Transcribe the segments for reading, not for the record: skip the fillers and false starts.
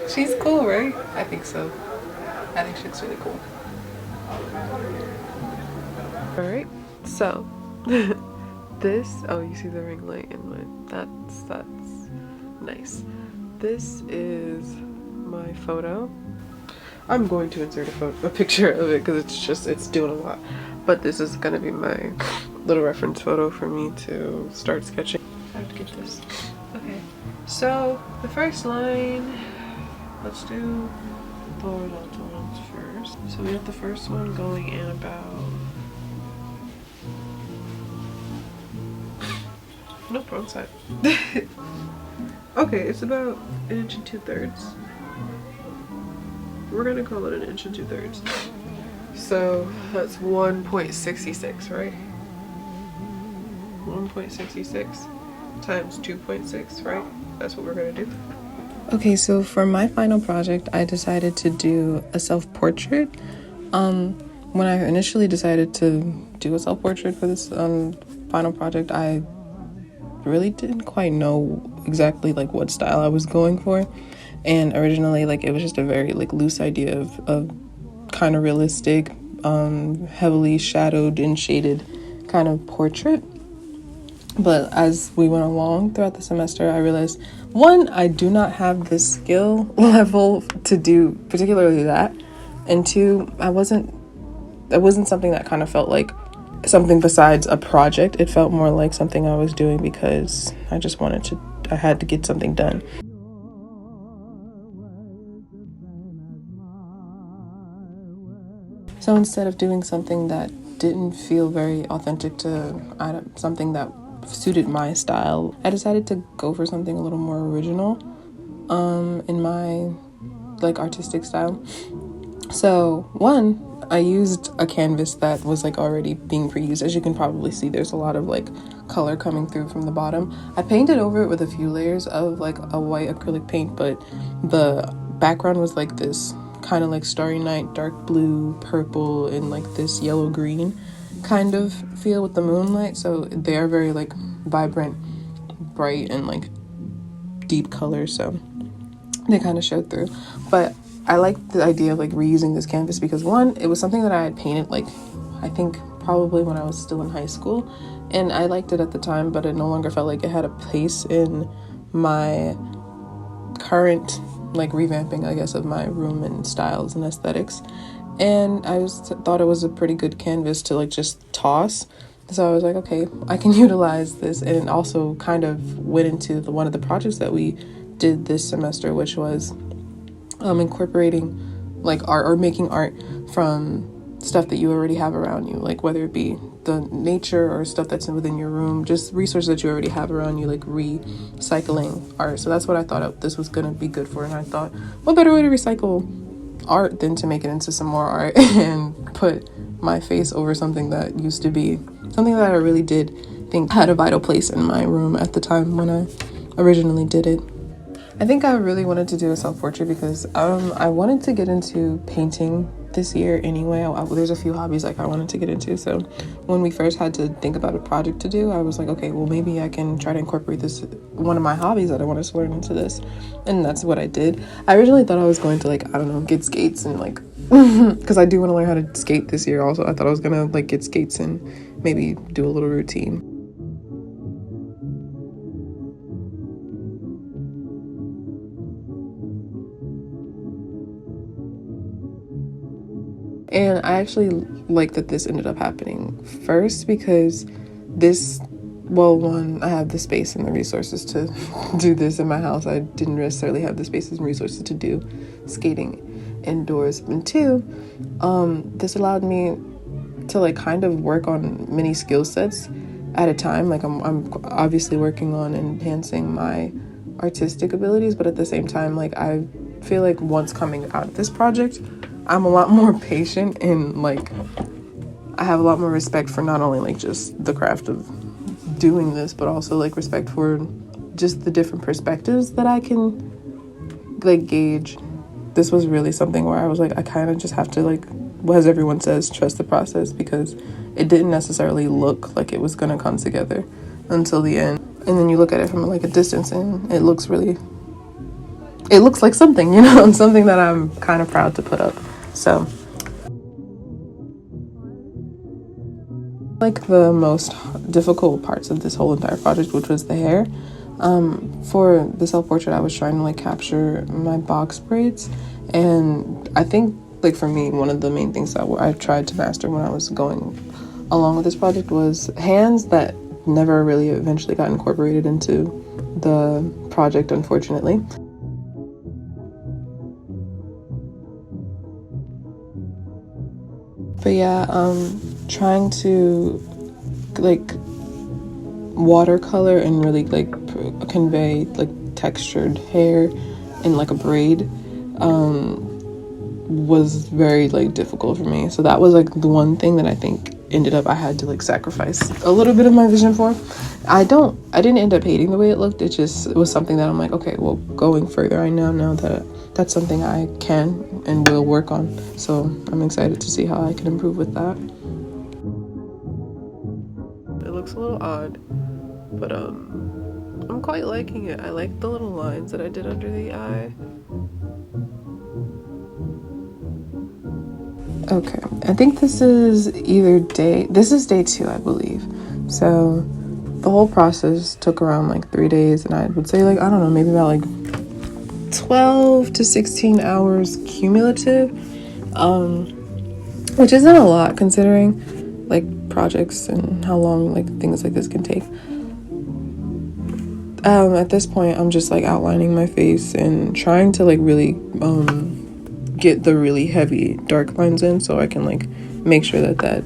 She's cool, right? I think so. I think she looks really cool. Alright, so this, oh, you see the ring light in my, that's nice. This is my photo. I'm going to insert a picture of it because it's doing a lot. But this is gonna be my little reference photo for me to start sketching. I have to get this. Okay, so the first line, let's do the horizontal ones first. So we have the first one going in about, nope, wrong side. Okay, it's about 1 2/3 inches. We're gonna call it 1 2/3 inches. So that's 1.66, right? 1.66 times 2.6, right? That's what we're gonna do. Okay, so for my final project, I decided to do a self-portrait. When I initially decided to do a self-portrait for this final project, I really didn't quite know exactly like what style I was going for. And originally, like, it was just a very like loose idea of kind of realistic, heavily shadowed and shaded kind of portrait. But as we went along throughout the semester, I realized, one, I do not have the skill level to do particularly that, and two, it wasn't something that kind of felt like something besides a project. It felt more like something I was doing because I had to get something done. So instead of doing something that didn't feel very authentic to something that suited my style, I decided to go for something a little more original in my like artistic style. So one, I used a canvas that was like already being pre-used. As you can probably see, there's a lot of like color coming through from the bottom. I painted over it with a few layers of like a white acrylic paint, but the background was like this kind of like Starry Night, dark blue, purple, and like this yellow green kind of feel with the moonlight. So they are very like vibrant, bright, and like deep colors, so they kind of showed through. But I like the idea of like reusing this canvas because one, it was something that I had painted like I think probably when I was still in high school, and I liked it at the time, but it no longer felt like it had a place in my current like revamping, I guess, of my room and styles and aesthetics. And I thought it was a pretty good canvas to like just toss. So I was like, okay, I can utilize this. And it also kind of went into one of the projects that we did this semester, which was incorporating like art or making art from stuff that you already have around you, like whether it be the nature or stuff that's within your room, just resources that you already have around you, like recycling art. So that's what I thought this was gonna be good for. And I thought, what better way to recycle art than to make it into some more art and put my face over something that used to be something that I really did think had a vital place in my room at the time when I originally did it. I think I really wanted to do a self-portrait because I wanted to get into painting this year anyway. There's a few hobbies like I wanted to get into, so when we first had to think about a project to do, I was like, okay, well, maybe I can try to incorporate this, one of my hobbies that I wanted to learn, into this. And that's what I did. I originally thought I was going to like, I don't know, get skates and like because I do want to learn how to skate this year also. I thought I was gonna like get skates and maybe do a little routine. And I actually like that this ended up happening first because one, I have the space and the resources to do this in my house. I didn't necessarily have the spaces and resources to do skating indoors. And two, this allowed me to like kind of work on many skill sets at a time. Like I'm obviously working on enhancing my artistic abilities, but at the same time, like I feel like once coming out of this project, I'm a lot more patient and like I have a lot more respect for not only like just the craft of doing this, but also like respect for just the different perspectives that I can like gauge. This was really something where I was like, I kind of just have to like, as everyone says, trust the process, because it didn't necessarily look like it was gonna come together until the end. And then you look at it from like a distance and it looks really it looks like something, you know, and something that I'm kind of proud to put up. So like the most difficult parts of this whole entire project, which was the hair. For the self-portrait, I was trying to like capture my box braids, and I think like for me, one of the main things that I tried to master when I was going along with this project was hands that never really eventually got incorporated into the project, unfortunately. But yeah, trying to like watercolor and really like convey like textured hair in like a braid was very like difficult for me. So that was like the one thing that I think ended up I had to like sacrifice a little bit of my vision for. I didn't end up hating the way it looked. It was something that I'm like, okay, well, going further, I now know that that's something I can and will work on. So I'm excited to see how I can improve with that. It looks a little odd, but I'm quite liking it. I like the little lines that I did under the eye. Okay, I think this is day 2, I believe. So the whole process took around like 3 days, and I would say like, I don't know, maybe about like 12 to 16 hours cumulative, which isn't a lot considering like projects and how long like things like this can take. At this point, I'm just like outlining my face and trying to like really get the really heavy dark lines in, so I can like make sure that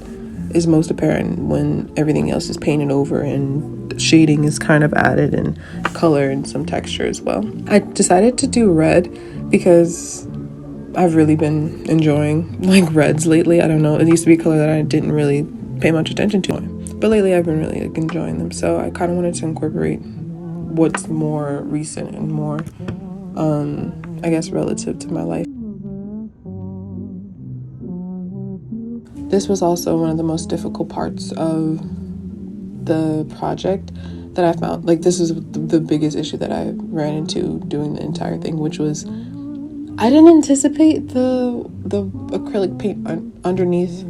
is most apparent when everything else is painted over and shading is kind of added and color and some texture as well. I decided to do red because I've really been enjoying like reds lately. I don't know, it used to be a color that I didn't really pay much attention to, but lately I've been really like enjoying them. So I kind of wanted to incorporate what's more recent and more I guess relative to my life. This was also one of the most difficult parts of the project that I found. Like, this is the biggest issue that I ran into doing the entire thing, which was I didn't anticipate the acrylic paint underneath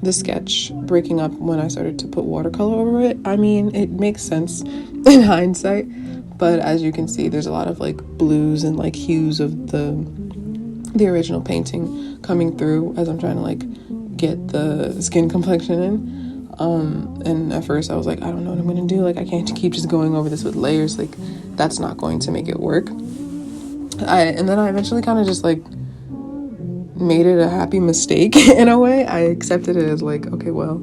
the sketch breaking up when I started to put watercolor over it. I mean, it makes sense in hindsight, but as you can see, there's a lot of like blues and like hues of the original painting coming through as I'm trying to like get the skin complexion in. And at first I was like, I don't know what I'm gonna do. Like, I can't keep just going over this with layers. Like, that's not going to make it work. And then I eventually kind of just like made it a happy mistake in a way. I accepted it as like, okay, well,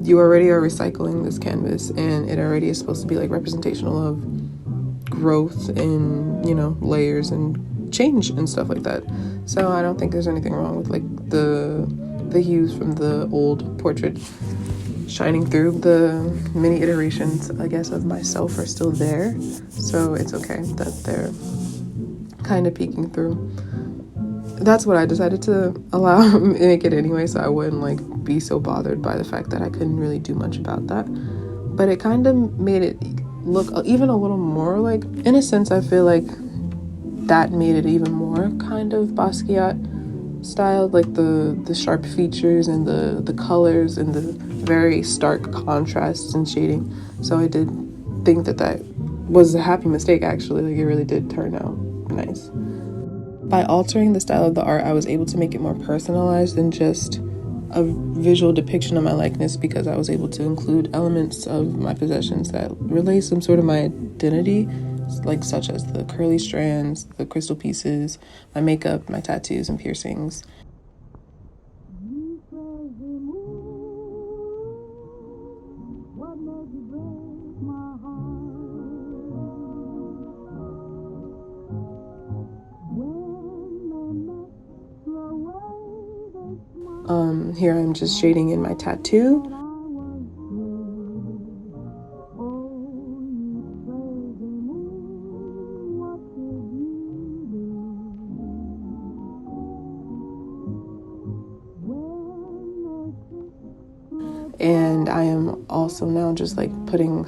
you already are recycling this canvas, and it already is supposed to be like representational of growth and, you know, layers and change and stuff like that. So I don't think there's anything wrong with like the hues from the old portrait shining through. The many iterations, I guess, of myself are still there, so it's okay that they're kind of peeking through. That's what I decided to allow make it anyway, so I wouldn't like be so bothered by the fact that I couldn't really do much about that. But it kind of made it look even a little more like, in a sense, I feel like that made it even more kind of Basquiat styled, like the sharp features and the colors and the very stark contrasts and shading. So I did think that was a happy mistake, actually. Like, it really did turn out nice. By altering the style of the art, I was able to make it more personalized than just a visual depiction of my likeness, because I was able to include elements of my possessions that relay some sort of my identity, like such as the curly strands, the crystal pieces, my makeup, my tattoos and piercings. Here I'm just shading in my tattoo. I am also now just like putting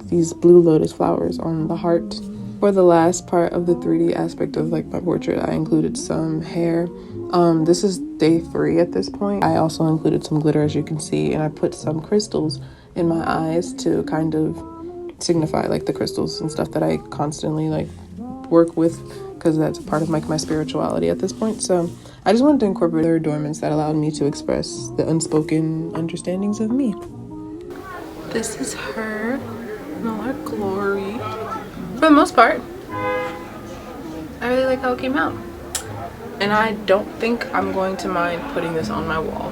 these blue lotus flowers on the heart For the last part of the 3D aspect of like my portrait, I included some hair. This is day 3 at this point. I also included some glitter, as you can see, and I put some crystals in my eyes to kind of signify like the crystals and stuff that I constantly like work with, because that's part of like my spirituality at this point. So I just wanted to incorporate their adornments that allowed me to express the unspoken understandings of me. This is her in all her glory. For the most part, I really like how it came out. And I don't think I'm going to mind putting this on my wall.